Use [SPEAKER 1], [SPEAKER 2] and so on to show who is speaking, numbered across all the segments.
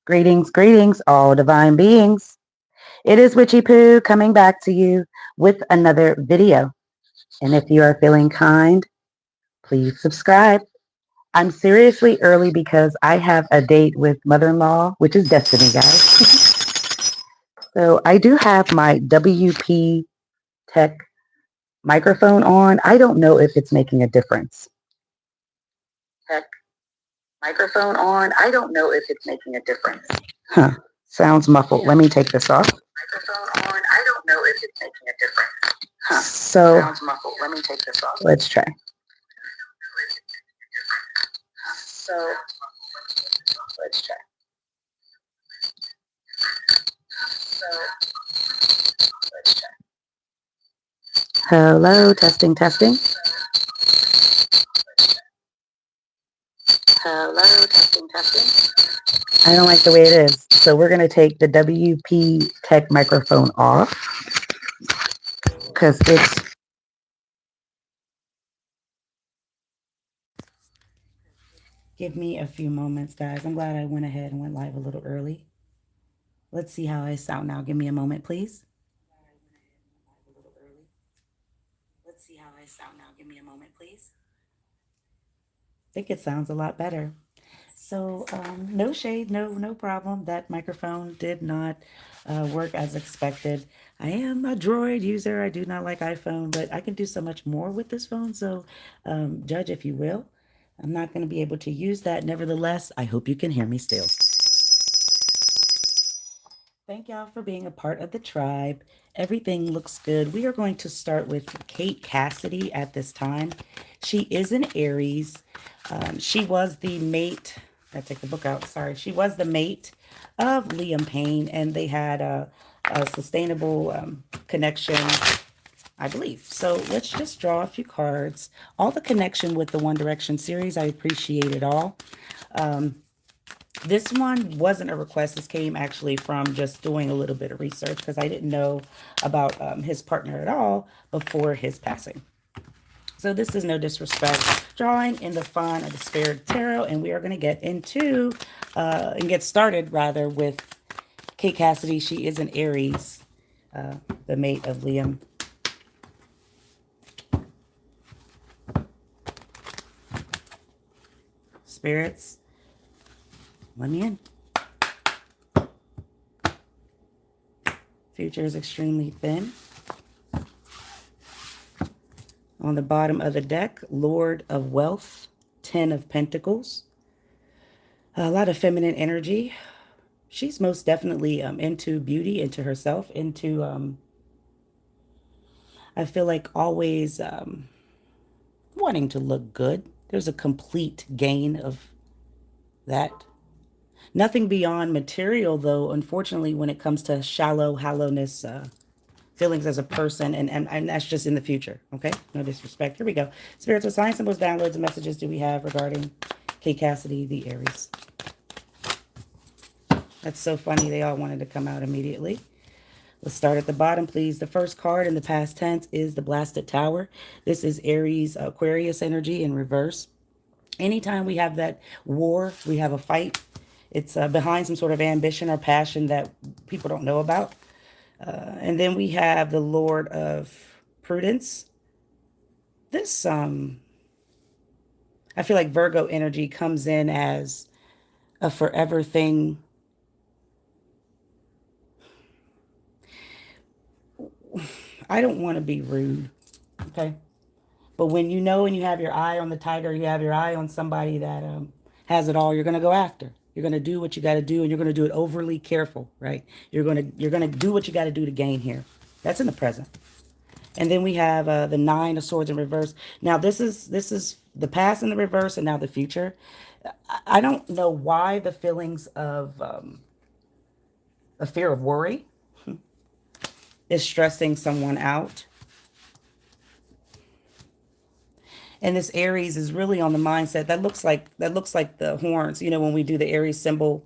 [SPEAKER 1] Greetings, greetings, all divine beings. It is Witchy Poo coming back to you with another video. And if you are feeling kind, please subscribe. I'm seriously early because I have a date with mother-in-law, which is destiny, guys. So I do have my WP Tech microphone on. I don't know if it's making a difference. Tech microphone on. I don't know if it's making a difference. Huh. Sounds muffled. Let me take this off. Microphone on. I don't know if it's making a difference. Huh. So sounds muffled. Let me take this off. Let's try. So let's try. So let's try. Hello, testing, testing. Hello, testing, testing. I don't like the way it is. So we're going to take the WP Tech microphone off because it's... Give me a few moments, guys. I'm glad I went ahead and went live a little early. Let's see how I sound now. Give me a moment, please. Let's see how I sound now. Give me a moment, please. I think it sounds a lot better. So no shade, no problem. That microphone did not work as expected. I am a Droid user. I do not like iPhone, but I can do so much more with this phone. So judge if you will. I'm not going to be able to use that. Nevertheless, I hope you can hear me still. Thank y'all for being a part of the tribe. Everything looks good. We are going to start with Kate Cassidy at this time. She is an Aries. She was the mate. I take the book out. Sorry. She was the mate of Liam Payne, and they had a sustainable connection, I believe. So let's just draw a few cards. All the connection with the One Direction series, I appreciate it all. This one wasn't a request. This came actually from just doing a little bit of research because I didn't know about his partner at all before his passing. So this is no disrespect. Drawing in the fun of the Spirit Tarot, and we are going to get into and get started rather with Kate Cassidy. She is an Aries, the mate of Liam. Spirits, let me in. Future is extremely thin. On the bottom of the deck, Lord of Wealth, 10 of Pentacles. A lot of feminine energy. She's most definitely into beauty, into herself, into, I feel like always wanting to look good. There's a complete gain of that. Nothing beyond material, though, unfortunately, when it comes to hollowness, feelings as a person, and that's just in the future, okay? No disrespect. Here we go. Spiritual signs, symbols, downloads, and messages do we have regarding Kate Cassidy, the Aries? That's so funny. They all wanted to come out immediately. Let's start at the bottom, please. The first card in the past tense is the Blasted Tower. This is Aries, Aquarius energy in reverse. Anytime we have that war, we have a fight. It's behind some sort of ambition or passion that people don't know about. And then we have the Lord of Prudence. This, I feel like Virgo energy comes in as a forever thing. I don't want to be rude, okay? But when you know and you have your eye on the tiger, you have your eye on somebody that has it all, you're going to go after. You're going to do what you got to do, and you're going to do it overly careful, right? You're going to do what you got to do to gain here. That's in the present. And then we have the 9 of Swords in reverse. Now this is the past in the reverse, and now the future. I don't know why the feelings of a fear of worry is stressing someone out. And this Aries is really on the mindset that looks like the horns. You know, when we do the Aries symbol,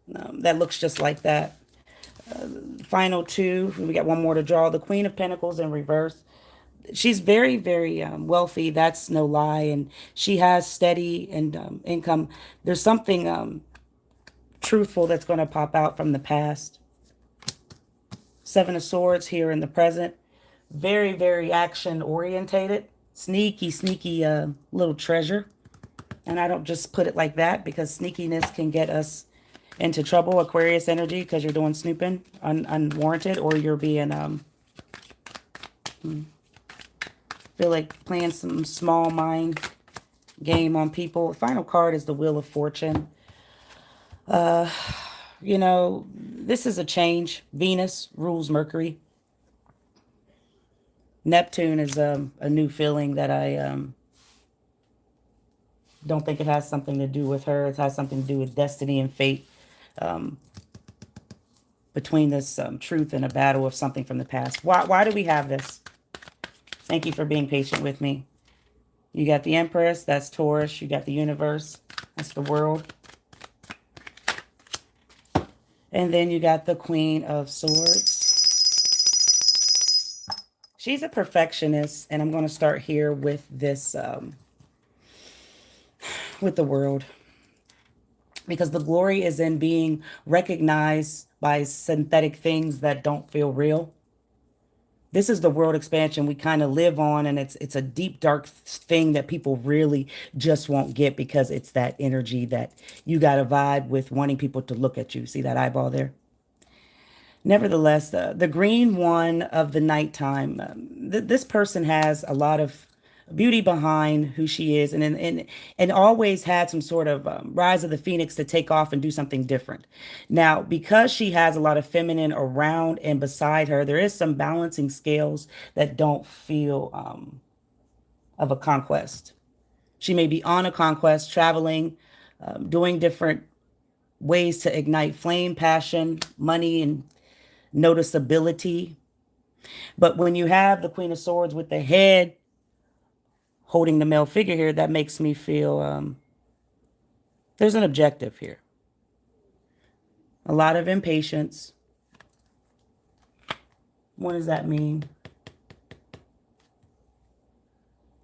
[SPEAKER 1] that looks just like that. Final 2. We got one more to draw. The Queen of Pentacles in reverse. She's very, very wealthy. That's no lie. And she has steady and income. There's something truthful that's going to pop out from the past. Seven of Swords here in the present. Very, very action orientated. Sneaky, sneaky little treasure. And I don't just put it like that because sneakiness can get us into trouble. Aquarius energy, because you're doing snooping unwarranted, or you're being feel like playing some small mind game on people. Final card is the Wheel of Fortune. You know, this is a change. Venus rules Mercury. Neptune is a new feeling that I don't think it has something to do with her. It has something to do with destiny and fate. Between this truth and a battle of something from the past. Why do we have this? Thank you for being patient with me. You got the Empress, that's Taurus. You got the Universe, that's the world. And then you got the Queen of Swords. She's a perfectionist, and I'm going to start here with this, with the world. Because the glory is in being recognized by synthetic things that don't feel real. This is the world expansion we kind of live on, and it's a deep, dark thing that people really just won't get because it's that energy that you got to vibe with, wanting people to look at you. See that eyeball there? Nevertheless, the green one of the nighttime, this person has a lot of beauty behind who she is, and always had some sort of rise of the phoenix to take off and do something different. Now, because she has a lot of feminine around and beside her, there is some balancing scales that don't feel of a conquest. She may be on a conquest, traveling, doing different ways to ignite flame, passion, money, and noticeability. But when you have the Queen of Swords with the head holding the male figure here, that makes me feel there's an objective here. A lot of impatience. What does that mean?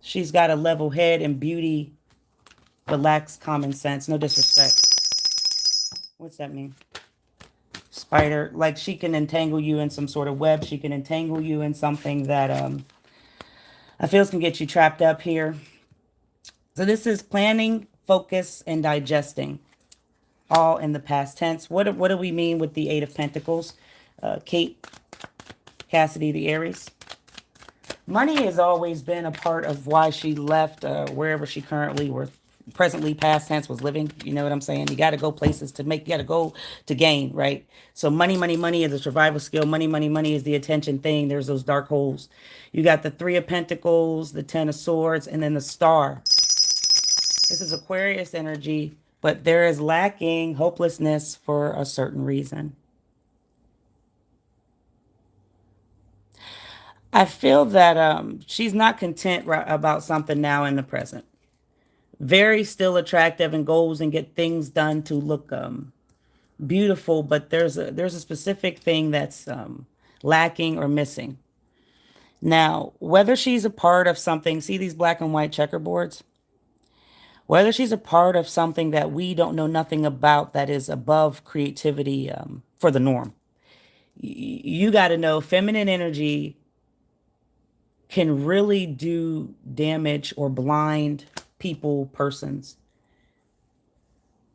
[SPEAKER 1] She's got a level head and beauty, but lacks common sense. No disrespect. What's that mean? Spider, like she can entangle you in some sort of web. She can entangle you in something that I feel can get you trapped up here. So this is planning, focus, and digesting, all in the past tense. What do we mean with the Eight of Pentacles? Kate Cassidy, the Aries. Money has always been a part of why she left wherever she currently or presently past tense was living. You know what I'm saying? You got to go places to make, you got to go to gain, right? So money, money, money is a survival skill. Money, money, money is the attention thing. There's those dark holes. You got the Three of Pentacles, the Ten of Swords, and then the Star. This is Aquarius energy, but there is lacking hopelessness for a certain reason. I feel that she's not content about something now in the present. Very still attractive and goes and get things done to look beautiful, but there's a specific thing that's lacking or missing. Now, whether she's a part of something, see these black and white checkerboards? Whether she's a part of something that we don't know nothing about that is above creativity for the norm. You got to know feminine energy can really do damage or blind people, persons.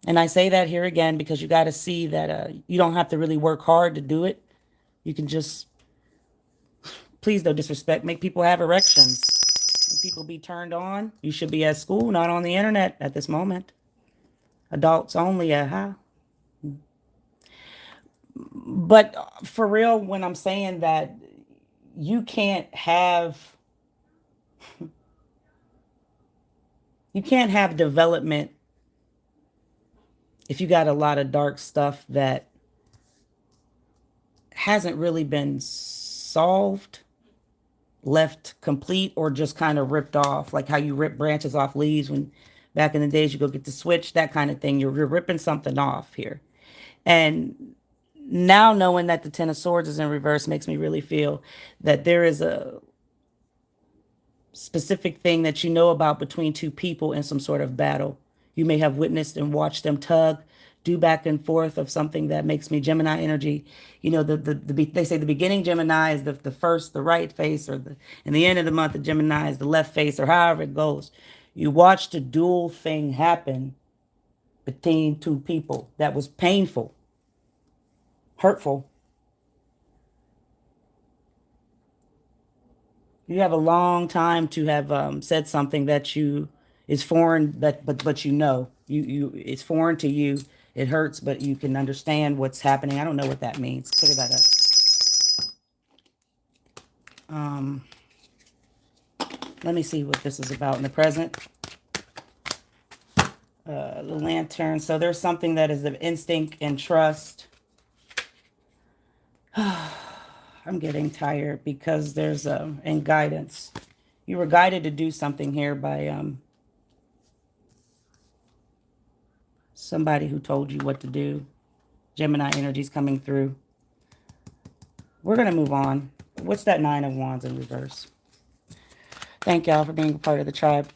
[SPEAKER 1] And I say that here again because you got to see that you don't have to really work hard to do it. You can just, please don't disrespect, make people have erections. Make people be turned on. You should be at school, not on the internet at this moment. Adults only, But for real, when I'm saying that, you can't have development if you got a lot of dark stuff that hasn't really been solved, left complete, or just kind of ripped off, like how you rip branches off leaves when back in the days you go get the switch, that kind of thing. You're ripping something off here. And now knowing that the Ten of Swords is in reverse makes me really feel that there is a specific thing that you know about between two people in some sort of battle. You may have witnessed and watched them tug,
[SPEAKER 2] do back and forth of something that makes me Gemini energy. You know, they say the beginning Gemini is the first, the right face, or and the end of the month of Gemini is the left face, or however it goes. You watch the dual thing happen between two people that was painful, hurtful. You have a long time to have said something that you is foreign, that but you know you it's foreign to you. It hurts, but you can understand what's happening. I don't know what that means. Clear that up. Let me see what this is about in the present. The lantern. So there's something that is of instinct and trust. I'm getting tired because there's and guidance. You were guided to do something here by somebody who told you what to do. Gemini energy's coming through. We're going to move on. What's that Nine of Wands in reverse? Thank y'all for being a part of the tribe.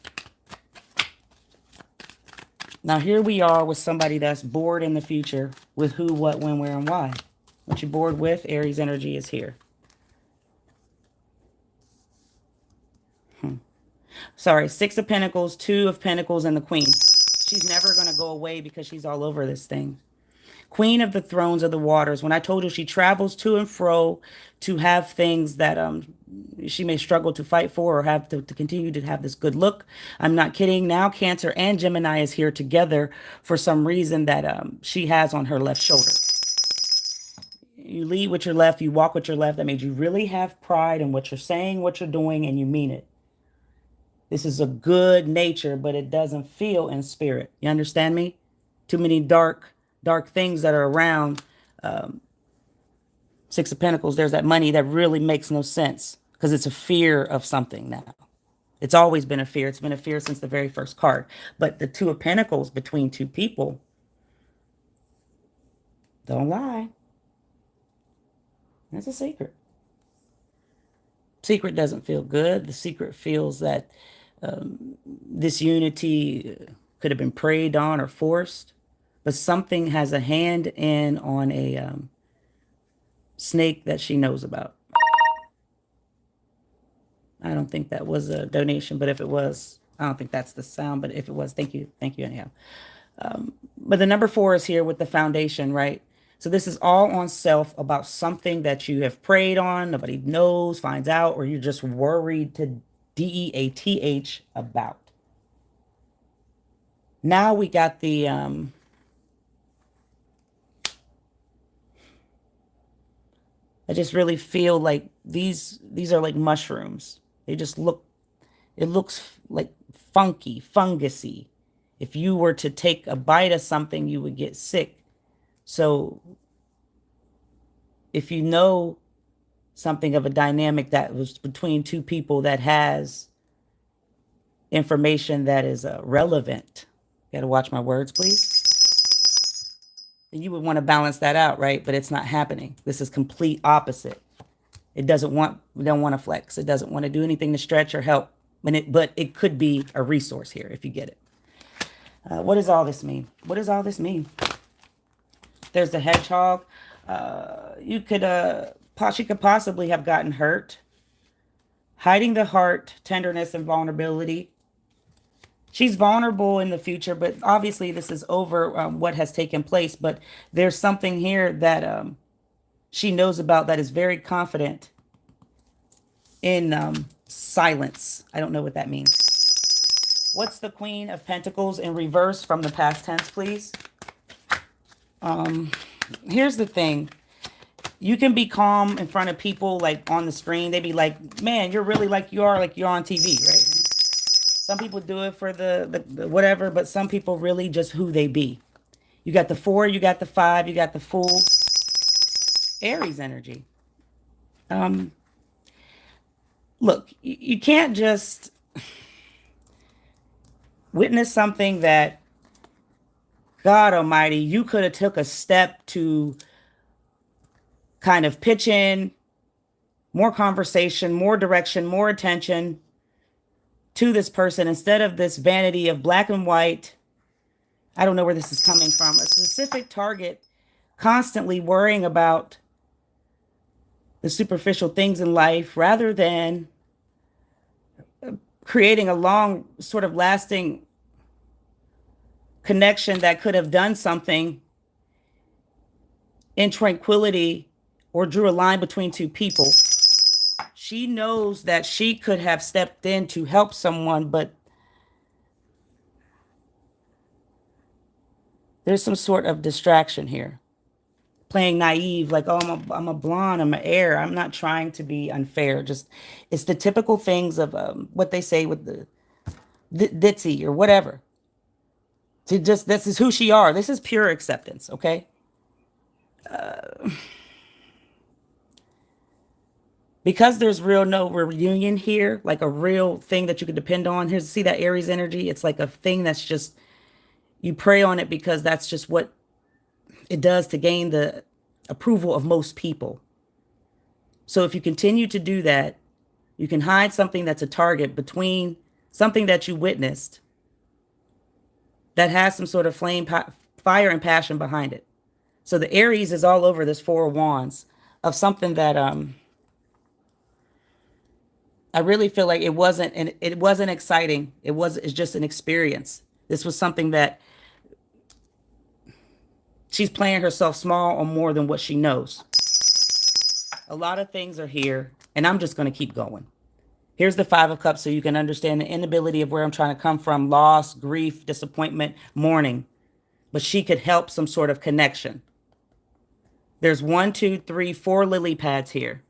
[SPEAKER 2] Now here we are with somebody that's bored in the future with who, what, when, where, and why. What you're bored with, Aries energy is here. Sorry, Six of Pentacles, Two of Pentacles, and the Queen. She's never going to go away because she's all over this thing. Queen of the Thrones of the Waters. When I told you she travels to and fro to have things that she may struggle to fight for or have to continue to have this good look. I'm not kidding. Now Cancer and Gemini is here together for some reason that she has on her left shoulder. You lead with your left, you walk with your left. That means you really have pride in what you're saying, what you're doing, and you mean it. This is a good nature, but it doesn't feel in spirit. You understand me? Too many dark things that are around. Six of Pentacles, there's that money that really makes no sense because it's a fear of something now. It's always been a fear. It's been a fear since the very first card. But the Two of Pentacles between two people, don't lie. That's a secret. Secret doesn't feel good. The secret feels that this unity could have been preyed on or forced, but something has a hand in on a snake that she knows about. I don't think that was a donation, but if it was, I don't think that's the sound, but if it was, thank you anyhow. But the number 4 is here with the foundation, right? So this is all on self about something that you have preyed on, nobody knows, finds out, or you're just worried to DEATH about. Now we got the I just really feel like these are like mushrooms. They just look, it looks like funky, fungusy. If you were to take a bite of something, you would get sick. So if you know something of a dynamic that was between two people that has information that is relevant, got to watch my words, please. Then you would want to balance that out, right? But it's not happening. This is complete opposite. It don't want to flex. It doesn't want to do anything to stretch or help. But it could be a resource here if you get it. What does all this mean? What does all this mean? There's the hedgehog. She could possibly have gotten hurt. Hiding the heart, tenderness, and vulnerability. She's vulnerable in the future, but obviously this is over what has taken place. But there's something here that she knows about that is very confident in silence. I don't know what that means. What's the Queen of Pentacles in reverse from the past tense, please? Here's the thing. You can be calm in front of people, like on the screen. They be like, man, you're really like you're on TV, right? Some people do it for the whatever, but some people really just who they be. You got the 4, you got the 5, you got the Fool. Aries energy. Look, you can't just witness something that, God Almighty, you could have took a step to kind of pitch in more conversation, more direction, more attention to this person instead of this vanity of black and white. I don't know where this is coming from. A specific target constantly worrying about the superficial things in life rather than creating a long, sort of lasting connection that could have done something in tranquility or drew a line between two people. She knows that she could have stepped in to help someone, but there's some sort of distraction here. Playing naive, like, oh, I'm a blonde, I'm an heir. I'm not trying to be unfair. Just, it's the typical things of what they say with the ditzy or whatever. To just, this is who she are. This is pure acceptance, okay? Because there's no reunion here, like a real thing that you can depend on. Here's, see that Aries energy? It's like a thing that's just, you pray on it because that's just what it does to gain the approval of most people. So if you continue to do that, you can hide something that's a target between something that you witnessed that has some sort of flame, fire, and passion behind it. So the Aries is all over this Four of Wands of something that I really feel like it wasn't exciting. It's just an experience. This was something that she's playing herself small or more than what she knows. A lot of things are here, and I'm just going to keep going. Here's the Five of Cups so you can understand the inability of where I'm trying to come from. Loss, grief, disappointment, mourning. But she could help some sort of connection. There's 1, 2, 3, 4 lily pads here.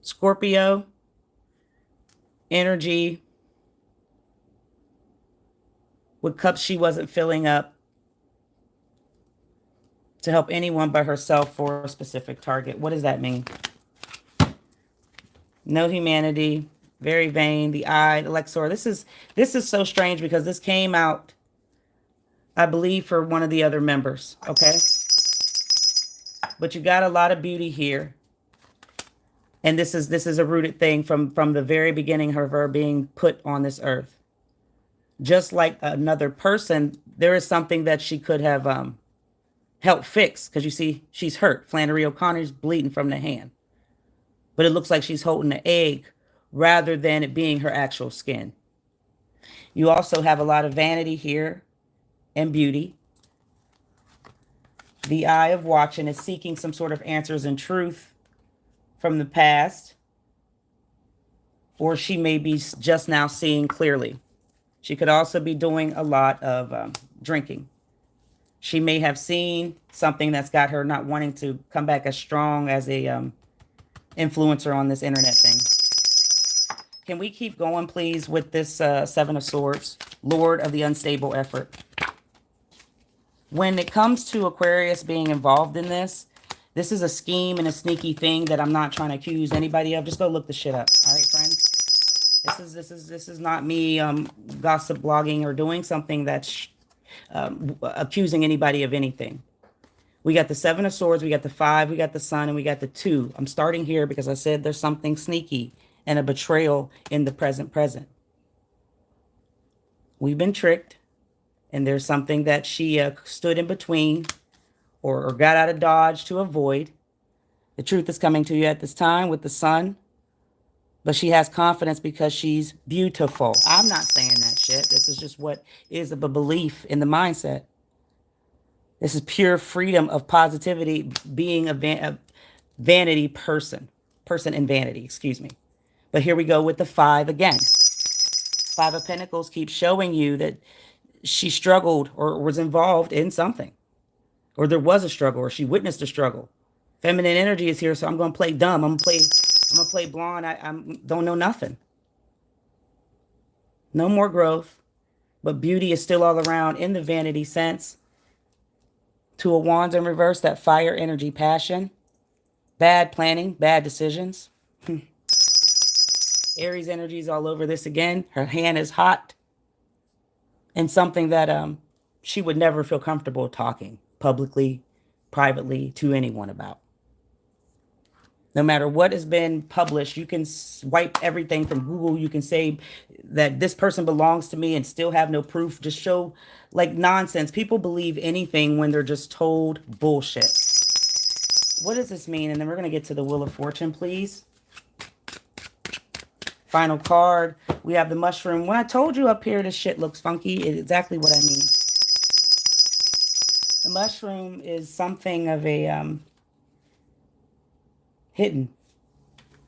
[SPEAKER 2] Scorpio energy with cups she wasn't filling up to help anyone but herself for a specific target. What does that mean? No humanity, very vain, the eye, ꫻ᴝꫝ:. This is so strange because this came out, I believe, for one of the other members, okay? But you got a lot of beauty here. And this is a rooted thing from the very beginning of her being put on this earth. Just like another person, there is something that she could have helped fix. Because you see, she's hurt. Flannery O'Connor's bleeding from the hand. But it looks like she's holding an egg rather than it being her actual skin. You also have a lot of vanity here and beauty. The eye of watching is seeking some sort of answers and truth from the past. Or she may be just now seeing clearly. She could also be doing a lot of drinking. She may have seen something that's got her not wanting to come back as strong as a influencer on this internet thing. Can we keep going, please, with this Seven of Swords, Lord of the unstable effort? When it comes to Aquarius being involved in this is a scheme and a sneaky thing that I'm not trying to accuse anybody of. Just go look the shit up. All right, friends? This is not me gossip blogging or doing something that's accusing anybody of anything. We got the Seven of Swords, we got the 5, we got the Sun, and we got the 2. I'm starting here because I said there's something sneaky and a betrayal in the present. We've been tricked, and there's something that she stood in between or got out of dodge to avoid. The truth is coming to you at this time with the Sun, but she has confidence because she's beautiful. I'm not saying that shit. This is just what is a belief in the mindset. This is pure freedom of positivity, being a vanity person in vanity, excuse me. But here we go with the 5 again. 5 of Pentacles keeps showing you that she struggled or was involved in something. Or there was a struggle, or she witnessed a struggle. Feminine energy is here, so I'm going to play dumb. I'm going to play blonde. I don't know nothing. No more growth, but beauty is still all around in the vanity sense. 2 of Wands in reverse, that fire energy, passion. Bad planning, bad decisions. Aries energy is all over this again. Her hand is hot. And something that she would never feel comfortable talking publicly, privately, to anyone about. No matter what has been published, you can swipe everything from Google. You can say that this person belongs to me and still have no proof. Just show like nonsense. People believe anything when they're just told bullshit. What does this mean? And then we're going to get to the Wheel of Fortune, please. Final card. We have the mushroom. When I told you up here this shit looks funky, it's exactly what I mean. The mushroom is something of a hidden.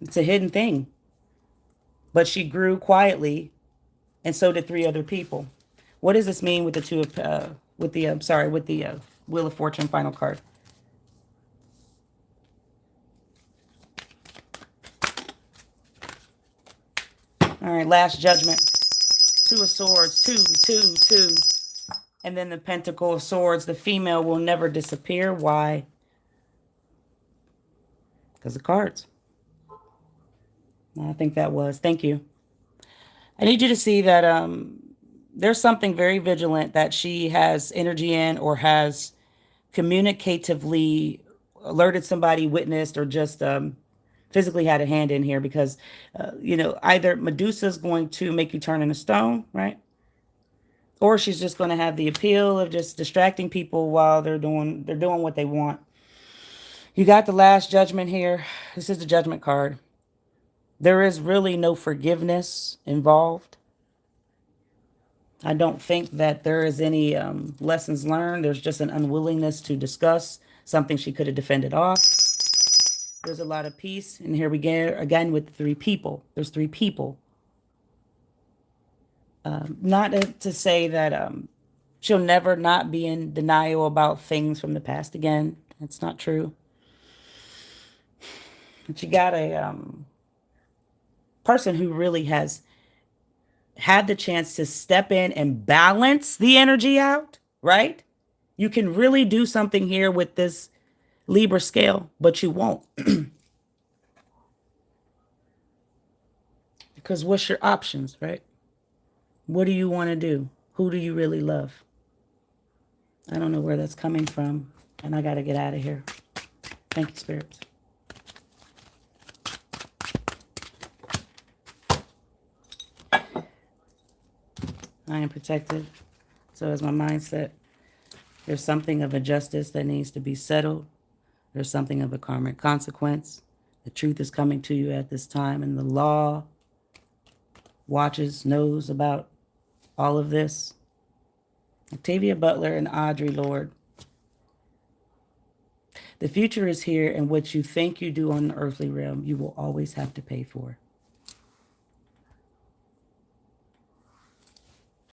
[SPEAKER 2] It's a hidden thing. But she grew quietly, and so did 3 other people. What does this mean with the Wheel of Fortune final card? All right, Last Judgment. 2 of Swords, 2, 2, 2. And then the Pentacle of Swords. The female will never disappear. Why? Because of cards. I think that was. Thank you. I need you to see that there's something very vigilant that she has energy in, or has communicatively alerted somebody, witnessed, or just physically had a hand in here, because, either Medusa's going to make you turn into stone, right? Or she's just going to have the appeal of just distracting people while they're doing what they want. You got the Last Judgment here. This is the Judgment card. There is really no forgiveness involved. I don't think that there is any lessons learned. There's just an unwillingness to discuss something she could have defended off. There's a lot of peace. And here we go again with 3 people. There's 3 people. Not to say that she'll never not be in denial about things from the past again. That's not true. But you got a person who really has had the chance to step in and balance the energy out, right? You can really do something here with this Libra scale, but you won't. Because what's your options, right? What do you want to do? Who do you really love? I don't know where that's coming from, and I got to get out of here. Thank you, spirits. I am protected. So is my mindset. There's something of a justice that needs to be settled. There's something of a karmic consequence. The truth is coming to you at this time, and the law watches, knows about all of this. Octavia Butler and Audre Lorde. The future is here, and what you think you do on the earthly realm, you will always have to pay for.